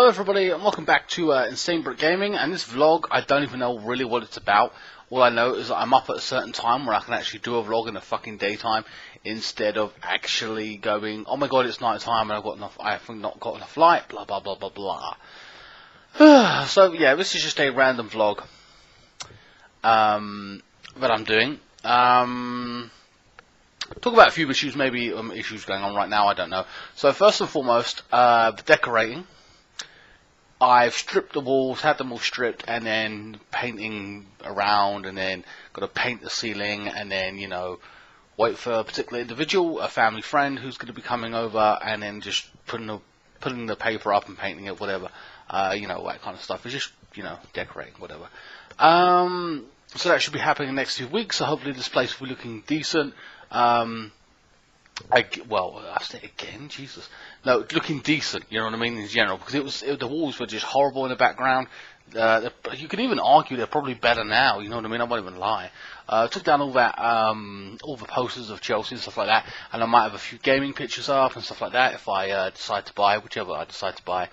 Hello everybody and welcome back to INSANEBRIT Gaming, and this vlog, I don't even know really what it's about. All I know is that I'm up at a certain time where I can actually do a vlog in the fucking daytime instead of actually going, oh my god, it's night time and I have not got enough light, blah blah blah blah blah. So yeah, this is just a random vlog that I'm doing. Talk about a few issues, maybe issues going on right now, I don't know. So first and foremost, the decorating. I've stripped the walls, had them all stripped, and then painting around, and then got to paint the ceiling, and then, you know, wait for a particular individual, a family friend who's going to be coming over, and then just putting the paper up and painting it, whatever, you know, that kind of stuff. It's just, you know, decorating, whatever. So that should be happening in the next few weeks, so hopefully this place will be looking decent. Well, I say again, Jesus. No, looking decent, you know what I mean, in general, because the walls were just horrible in the background. You can even argue they're probably better now, you know what I mean, I won't even lie. Took down all the posters of Chelsea and stuff like that, and I might have a few gaming pictures up and stuff like that if I decide to buy, whichever I decide to buy.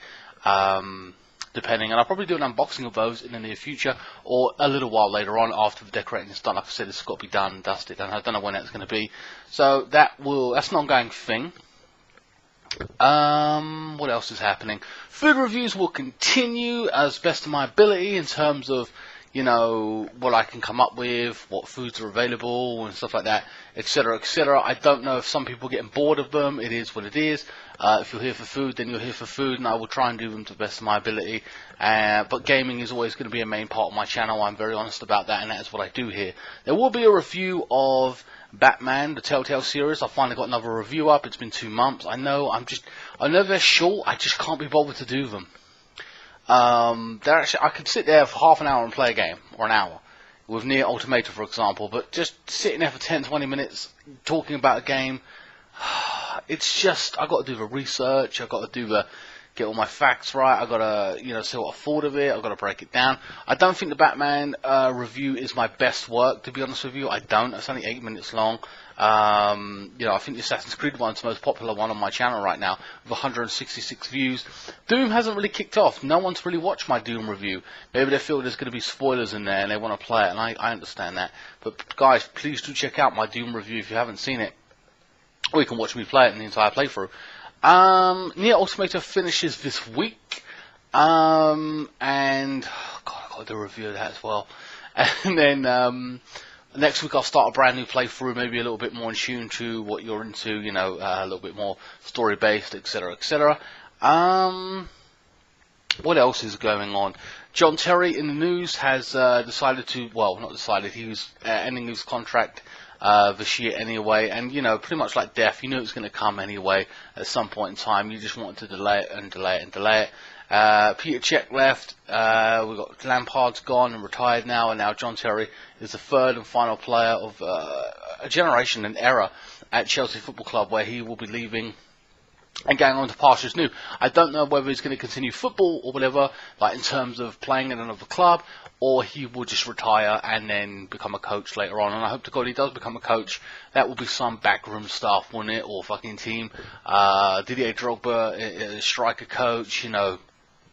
Depending, and I'll probably do an unboxing of those in the near future, or a little while later on after the decorating is done. Like I said, it's got to be done and dusted, and I don't know when that's going to be. So that's an ongoing thing. What else is happening? Food reviews will continue as best of my ability in terms of, you know, what I can come up with, what foods are available and stuff like that, etc, etc. I don't know if some people are getting bored of them. It is what it is. If you're here for food, then you're here for food, and I will try and do them to the best of my ability. But gaming is always going to be a main part of my channel. I'm very honest about that, and that is what I do here. There will be a review of Batman, the Telltale series. I finally got another review up. It's been 2 months. I know they're short. I just can't be bothered to do them. I could sit there for half an hour and play a game, or an hour, with Nier Automata, for example, but just sitting there for 10-20 minutes talking about a game, it's just, I got to do the research, I got to get all my facts right, I got to, you know, see what I thought of it, I got to break it down. I don't think the Batman review is my best work, to be honest with you. I don't. It's only 8 minutes long. You know, I think the Assassin's Creed one's the most popular one on my channel right now, with 166 views. Doom hasn't really kicked off. No one's really watched my Doom review. Maybe they feel there's going to be spoilers in there and they want to play it, and I understand that. But guys, please do check out my Doom review if you haven't seen it, or you can watch me play it in the entire playthrough. Nier Automata finishes this week, and God, I got to do a review of that as well. And then next week I'll start a brand new playthrough, maybe a little bit more in tune to what you're into, you know, a little bit more story based, etc, etc. What else is going on? John Terry in the news has decided to, well, not decided, he was ending his contract this year anyway, and you know, pretty much like death, you knew it was going to come anyway at some point in time. You just wanted to delay it and delay it and delay it. Peter Cech left, we've got Lampard's gone and retired now, and now John Terry is the third and final player of a generation, an era at Chelsea Football Club, where he will be leaving and going on to pastures new. I don't know whether he's going to continue football or whatever, like in terms of playing in another club, or he will just retire and then become a coach later on. And I hope to God he does become a coach. That will be some backroom staff, wouldn't it, or fucking team. Didier Drogba, striker coach, you know,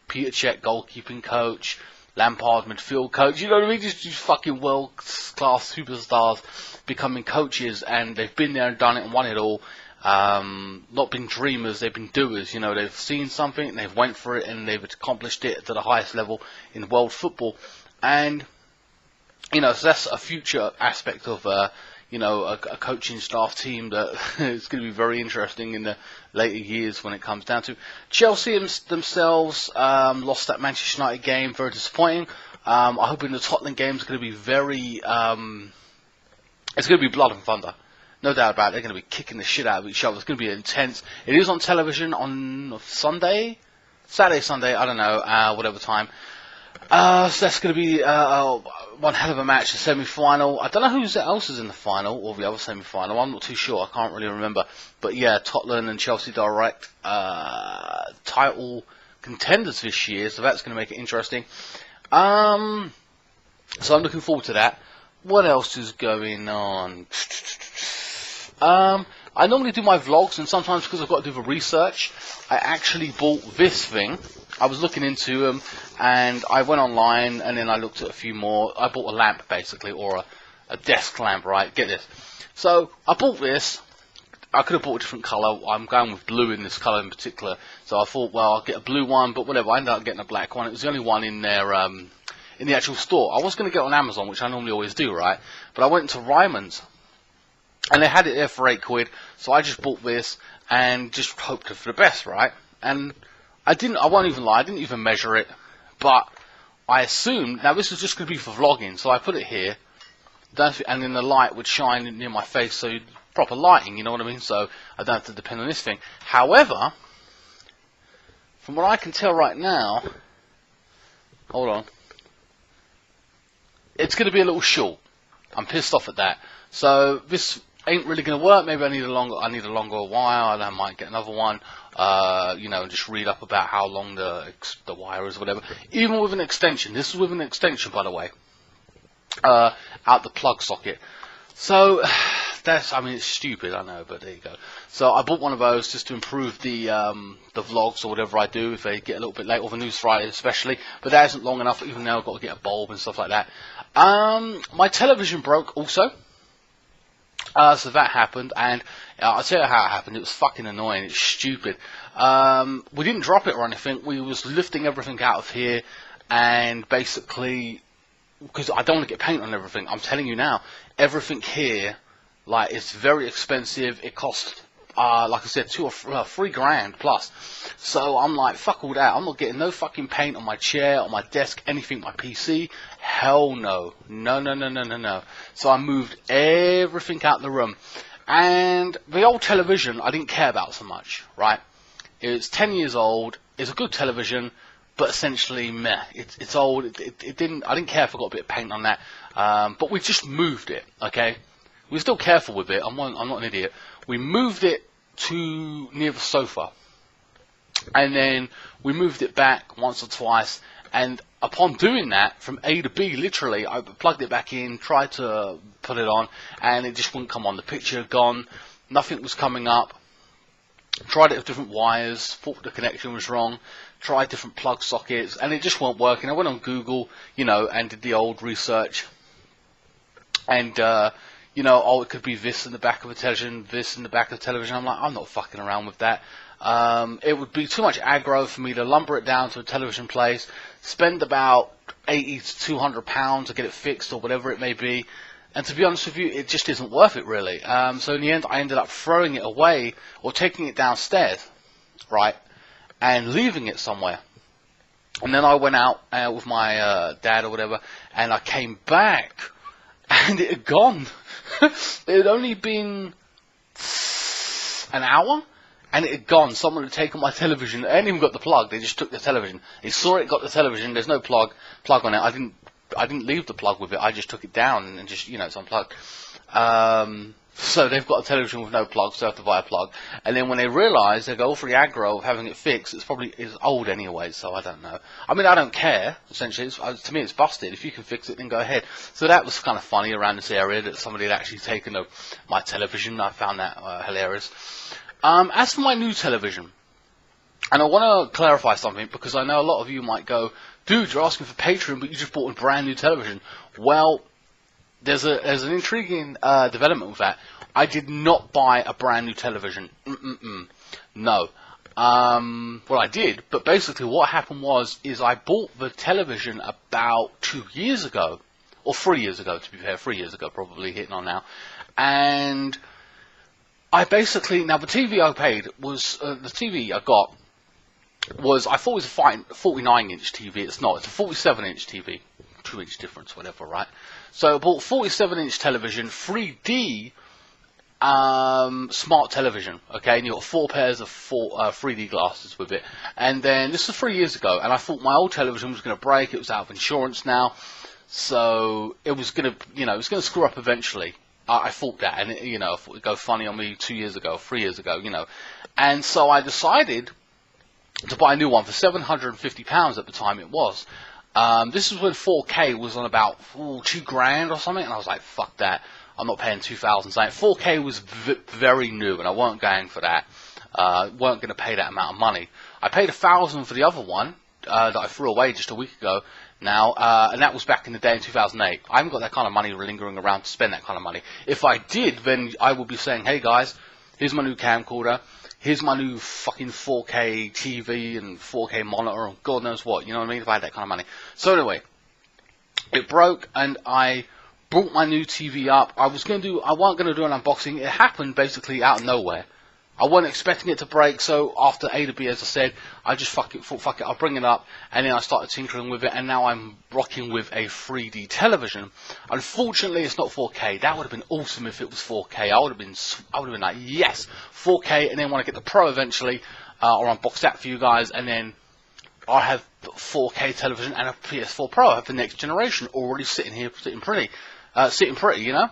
Peter Cech, goalkeeping coach, Lampard, midfield coach, you know what I mean? Just fucking world-class superstars becoming coaches, and they've been there and done it and won it all. Not been dreamers, they've been doers. You know, they've seen something and they've went for it and they've accomplished it to the highest level in world football. And you know, so that's a future aspect of you know, a coaching staff team that is going to be very interesting in the later years when it comes down to. Chelsea themselves lost that Manchester United game, very disappointing. I hope in the Tottenham game it's going to be very it's going to be blood and thunder. No doubt about it. They're going to be kicking the shit out of each other. It's going to be intense. It is on television on Sunday, Sunday, I don't know, whatever time. So that's going to be one hell of a match, the semi-final. I don't know who else is in the final, or the other semi-final. I'm not too sure. I can't really remember. But yeah, Tottenham and Chelsea direct title contenders this year, so that's going to make it interesting. So I'm looking forward to that. What else is going on? I normally do my vlogs, and sometimes because I've got to do the research, I actually bought this thing. I was looking into them, and I went online, and then I looked at a few more. I bought a lamp, basically, or a desk lamp, right? Get this. So, I bought this. I could have bought a different colour. I'm going with blue in this colour in particular. So I thought, well, I'll get a blue one, but whatever. I ended up getting a black one. It was the only one in there, in the actual store. I was going to get it on Amazon, which I normally always do, right? But I went to Ryman's, and they had it there for £8. So I just bought this, and just hoped for the best, right? And I won't even lie, I didn't even measure it, but I assumed, now this is just going to be for vlogging, so I put it here, and then the light would shine near my face, so proper lighting, you know what I mean, so I don't have to depend on this thing. However, from what I can tell right now, hold on, it's going to be a little short. I'm pissed off at that. So this ain't really going to work. Maybe I need a longer wire, and I might get another one. You know, just read up about how long the wire is, or whatever. Even with an extension. This is with an extension, by the way. Out the plug socket. So that's, I mean, it's stupid, I know, but there you go. So I bought one of those just to improve the vlogs or whatever I do if they get a little bit late, or the news Friday especially. But that isn't long enough. Even now I've got to get a bulb and stuff like that. My television broke also. So that happened, and I'll tell you how it happened. It was fucking annoying. It's stupid. We didn't drop it or anything. We was lifting everything out of here, and basically, because I don't want to get paint on everything, I'm telling you now, everything here, like, it's very expensive. It costs, like I said, $3 plus. So I'm like, fuck all that. I'm not getting no fucking paint on my chair, on my desk, anything, my PC. Hell no. No. So I moved everything out the room. And the old television, I didn't care about so much, right? It's 10 years old. It's a good television, but essentially, meh. It's old. I didn't care if I got a bit of paint on that. But we just moved it, okay? We were still careful with it. I'm not an idiot. We moved it to near the sofa, and then we moved it back once or twice, and upon doing that, from A to B, literally, I plugged it back in, tried to put it on, and it just wouldn't come on. The picture had gone, nothing was coming up. Tried it with different wires, thought the connection was wrong, tried different plug sockets, and it just weren't working. I went on Google, you know, and did the old research, and you know, oh, it could be this in the back of the television, this in the back of the television. I'm like, I'm not fucking around with that. It would be too much aggro for me to lumber it down to a television place, spend about £80 to £200 to get it fixed or whatever it may be. And to be honest with you, it just isn't worth it, really. So in the end, I ended up throwing it away or taking it downstairs, right, and leaving it somewhere. And then I went out with my dad or whatever, and I came back, and it had gone. It had only been an hour, and it had gone. Someone had taken my television. They hadn't even got the plug. They just took the television. They saw it, got the television. There's no plug on it. I didn't leave the plug with it. I just took it down and just, you know, it's unplugged. So they've got a television with no plug, so I have to buy a plug. And then when they realise, they go for the aggro of having it fixed. It's old anyway, so I don't know. I mean, I don't care, essentially. To me, it's busted. If you can fix it, then go ahead. So that was kind of funny around this area, that somebody had actually taken my television. I found that hilarious. As for my new television, and I want to clarify something, because I know a lot of you might go, dude, you're asking for Patreon, but you just bought a brand new television. Well, there's an intriguing development with that. I did not buy a brand new television. No. Well, I did, but basically what happened is I bought the television about 2 years ago, or 3 years ago, to be fair, 3 years ago, probably hitting on now. And I basically, now the TV I paid was, the TV I got was, I thought it was a 49-inch TV. It's not. It's a 47-inch TV. 2-inch difference, whatever, right? So I bought 47-inch television, 3D smart television, okay? And you got 4 pairs of 3D glasses with it. And then, this was 3 years ago, and I thought my old television was going to break. It was out of insurance now. So it was going to, you know, it was going to screw up eventually. I thought that, and, you know, I thought it'd go funny on me 2 years ago, 3 years ago, you know. And so I decided to buy a new one for £750 at the time it was. This is when 4K was on about $2 grand or something, and I was like, fuck that. I'm not paying 2,000. 4K was very new, and I weren't going for that. Weren't going to pay that amount of money. I paid 1,000 for the other one that I threw away just a week ago now, and that was back in the day in 2008. I haven't got that kind of money lingering around to spend that kind of money. If I did, then I would be saying, hey guys, here's my new camcorder, here's my new fucking 4K TV and 4K monitor and God knows what, you know what I mean, if I had that kind of money. So anyway, it broke and I brought my new TV up. I wasn't going to do an unboxing. It happened basically out of nowhere. I wasn't expecting it to break, so after A to B, as I said, I just thought, fuck it, I'll bring it up, and then I started tinkering with it, and now I'm rocking with a 3D television. Unfortunately, it's not 4K. That would have been awesome if it was 4K. I would have been like, yes, 4K, and then when I get the Pro eventually, I'll unbox that for you guys, and then I'll have 4K television and a PS4 Pro. I have the next generation already sitting here, sitting pretty, you know?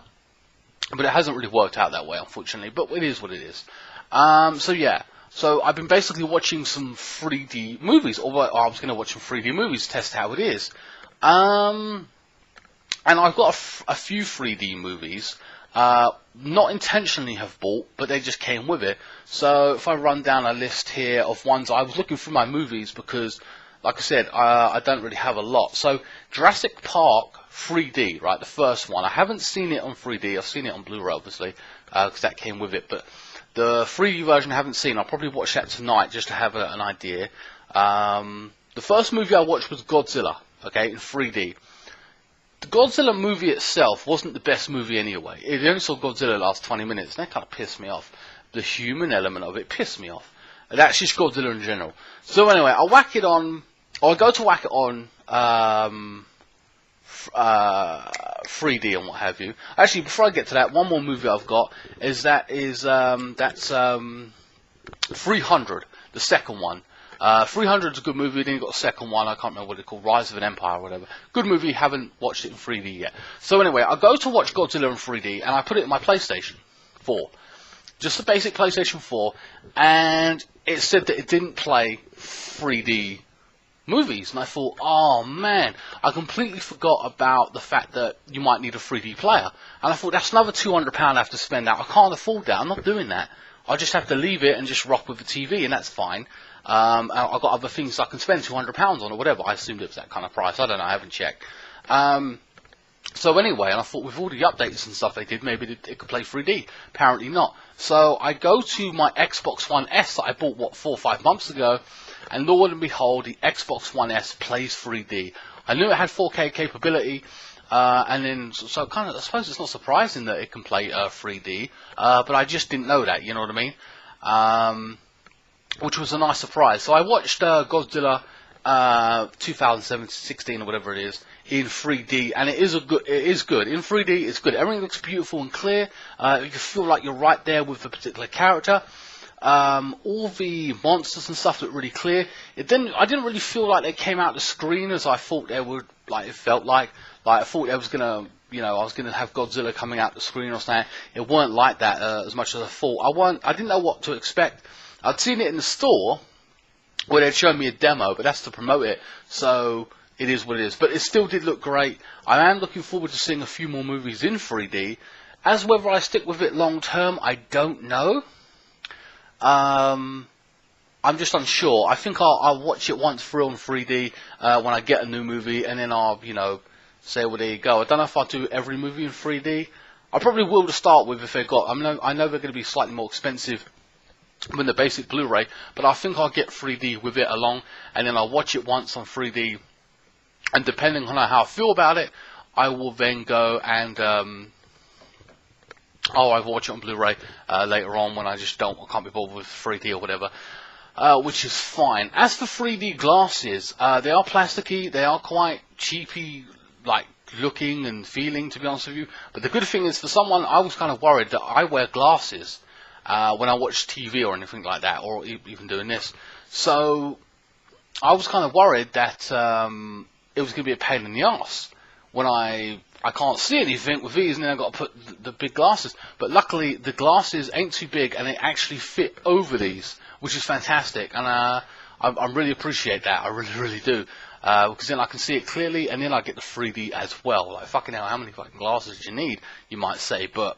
But it hasn't really worked out that way, unfortunately, but it is what it is. So yeah, so I've been basically watching some 3D movies, or I was going to watch some 3D movies, test how it is. And I've got a few 3D movies, not intentionally have bought, but they just came with it. So if I run down a list here of ones, I was looking through my movies because, like I said, I don't really have a lot. So Jurassic Park 3D, right, the first one. I haven't seen it on 3D, I've seen it on Blu-ray obviously, because that came with it, but the 3D version I haven't seen. I'll probably watch that tonight just to have an idea. The first movie I watched was Godzilla, okay, in 3D. The Godzilla movie itself wasn't the best movie anyway. It only saw Godzilla the last 20 minutes, and that kind of pissed me off. The human element of it pissed me off. And that's just Godzilla in general. So anyway, I'll whack it on, or I'll go to whack it on 3D and what have you. Actually, before I get to that, one more movie I've got is 300, the second one. 300 is a good movie. Then you got a second one. I can't remember what it's called, Rise of an Empire or whatever. Good movie. Haven't watched it in 3D yet. So anyway, I go to watch Godzilla in 3D, and I put it in my PlayStation 4, just the basic PlayStation 4, and it said that it didn't play 3D movies, and I thought, oh man, I completely forgot about the fact that you might need a 3D player, and I thought that's another £200 I have to spend out. I can't afford that. I'm not doing that. I just have to leave it and just rock with the TV, and that's fine. I've got other things I can spend £200 on or whatever. I assumed it was that kind of price. I don't know. I haven't checked. So anyway, and I thought with all the updates and stuff they did, maybe it could play 3D. Apparently not. So I go to my Xbox One S that I bought, 4 or 5 months ago, and lo and behold, the Xbox One S plays 3D. I knew it had 4K capability, and then so kind of, I suppose it's not surprising that it can play 3D, but I just didn't know that, you know what I mean? Which was a nice surprise. So I watched Godzilla 2016 or whatever it is in 3D, and it is good. In 3D, it's good. Everything looks beautiful and clear. You feel like you're right there with the particular character. All the monsters and stuff look really clear. I didn't really feel like they came out the screen as I thought they would. Like it felt like I thought they was gonna, you know, I was gonna have Godzilla coming out the screen or something. It weren't like that as much as I thought. I didn't know what to expect. I'd seen it in the store where they'd shown me a demo, but that's to promote it. So it is what it is. But it still did look great. I am looking forward to seeing a few more movies in 3D. As whether I stick with it long term, I don't know. I'm just unsure. I think I'll watch it once through on 3D when I get a new movie, and then I'll, you know, say, well, there you go. I don't know if I'll do every movie in 3D. I probably will to start with if they got. I know they're going to be slightly more expensive than the basic Blu-ray, but I think I'll get 3D with it along, and then I'll watch it once on 3D, and depending on how I feel about it, I will then go and I'll watch it on Blu-ray later on when I can't be bothered with 3D or whatever, which is fine. As for 3D glasses, they are plasticky, they are quite cheapy, like looking and feeling, to be honest with you. But the good thing is, for someone, I was kind of worried that I wear glasses when I watch TV or anything like that, or even doing this. So I was kind of worried that it was going to be a pain in the ass when I can't see anything with these, and then I've got to put the big glasses. But luckily, the glasses ain't too big, and they actually fit over these, which is fantastic. And I really appreciate that. I really, really do. because then I can see it clearly, and then I get the 3D as well. Like, fucking hell, how many fucking glasses do you need, you might say, but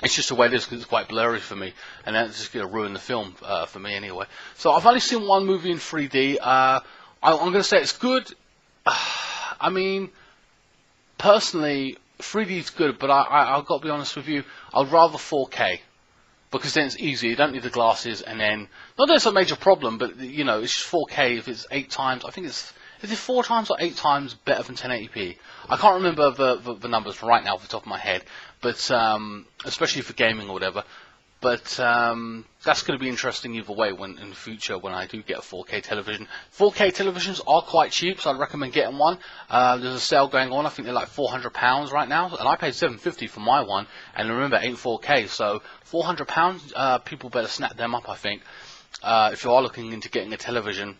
it's just the way it is, because it's quite blurry for me, and that's just going to ruin the film for me anyway. So I've only seen one movie in 3D. I'm going to say it's good. I mean, personally, 3D is good, but I've got to be honest with you, I'd rather 4K. Because then it's easy, you don't need the glasses, and then, not that it's a major problem, but, you know, it's just 4K if it's 8 times, I think it's, is it 4 times or 8 times better than 1080p? I can't remember the numbers right now off the top of my head, but, especially for gaming or whatever, but, that's going to be interesting either way when, in the future, when I do get a 4K television. 4K televisions are quite cheap, so I'd recommend getting one. There's a sale going on, I think they're like £400 right now, and I paid $750 for my one, and remember, it ain't 4K, so £400, people better snap them up, I think. If you are looking into getting a television,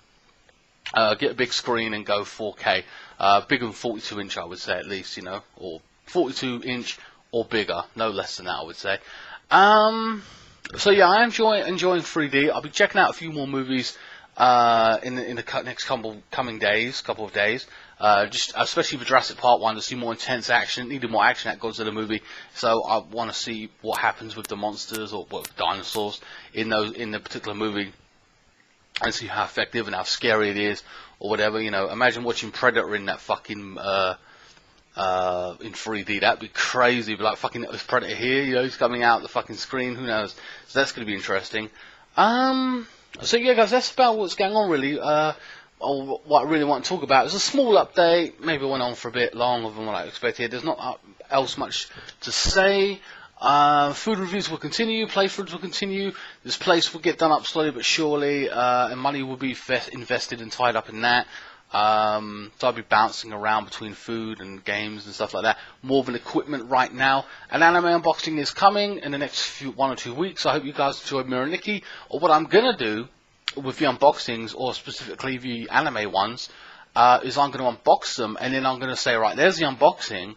get a big screen and go 4K, bigger than 42 inch, I would say, at least, you know, or 42 inch or bigger, no less than that, I would say. So yeah, I am enjoying 3D. I'll be checking out a few more movies in the next couple of days. Just especially for Jurassic Park 1 to see more intense action. Needed more action at Godzilla movie, so I want to see what happens with the monsters or with dinosaurs in the particular movie, and see how effective and how scary it is or whatever. You know, imagine watching Predator in that fucking in 3D. That'd be crazy. But like, fucking, this Predator here, you know, he's coming out the fucking screen. Who knows? So that's going to be interesting. So yeah, guys, that's about what's going on, really. Or what I really want to talk about is a small update. Maybe it went on for a bit longer than what I expected. There's not else much to say. Food reviews will continue, playthroughs will continue, this place will get done up slowly but surely, and money will be invested and tied up in that. So I'll be bouncing around between food and games and stuff like that, more than equipment right now. An anime unboxing is coming in the next 1 or 2 weeks. I hope you guys enjoy Mirror Nikki, or what I'm gonna do with the unboxings, or specifically the anime ones, is I'm gonna unbox them, and then I'm gonna say, right, there's the unboxing,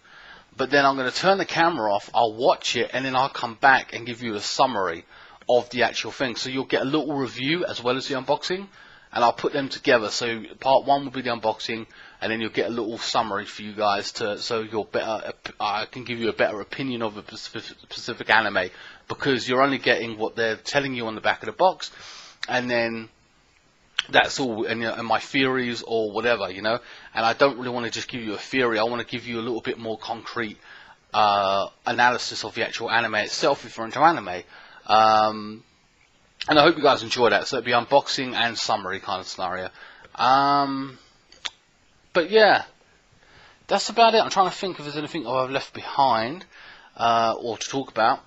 but then I'm going to turn the camera off, I'll watch it, and then I'll come back and give you a summary of the actual thing. So you'll get a little review as well as the unboxing, and I'll put them together. So part 1 will be the unboxing, and then you'll get a little summary for you guys, so you're better. I can give you a better opinion of a specific anime, because you're only getting what they're telling you on the back of the box, and then that's all, and, you know, and my theories or whatever, you know. And I don't really want to just give you a theory. I want to give you a little bit more concrete analysis of the actual anime itself if you're into anime. And I hope you guys enjoy that. So it'll be unboxing and summary kind of scenario. But yeah, that's about it. I'm trying to think if there's anything I've left behind or to talk about,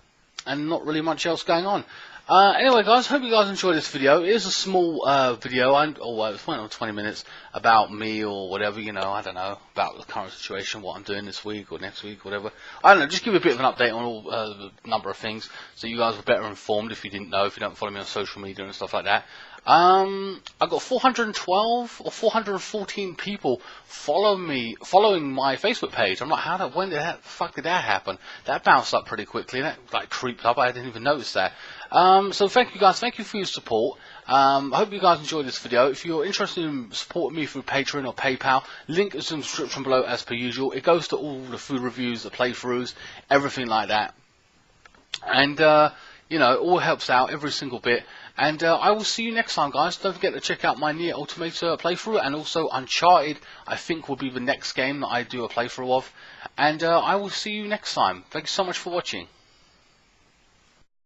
and not really much else going on. Anyway, guys, hope you guys enjoyed this video. It is a small video, it's went on 20 minutes, about me or whatever, you know, I don't know, about the current situation, what I'm doing this week or next week, whatever. I don't know, just give you a bit of an update on all the number of things, so you guys were better informed if you didn't know, if you don't follow me on social media and stuff like that. I got 412 or 414 people following my Facebook page. I'm like, when did the fuck did that happen? That bounced up pretty quickly, and that like creeped up. I didn't even notice that. So thank you guys, thank you for your support. I hope you guys enjoyed this video. If you're interested in supporting me through Patreon or PayPal, link is in the description below as per usual. It goes to all the food reviews, the playthroughs, everything like that. And you know, it all helps out, every single bit. And I will see you next time, guys. Don't forget to check out my Nier Automata playthrough, and also Uncharted, I think, will be the next game that I do a playthrough of. And I will see you next time. Thank you so much for watching.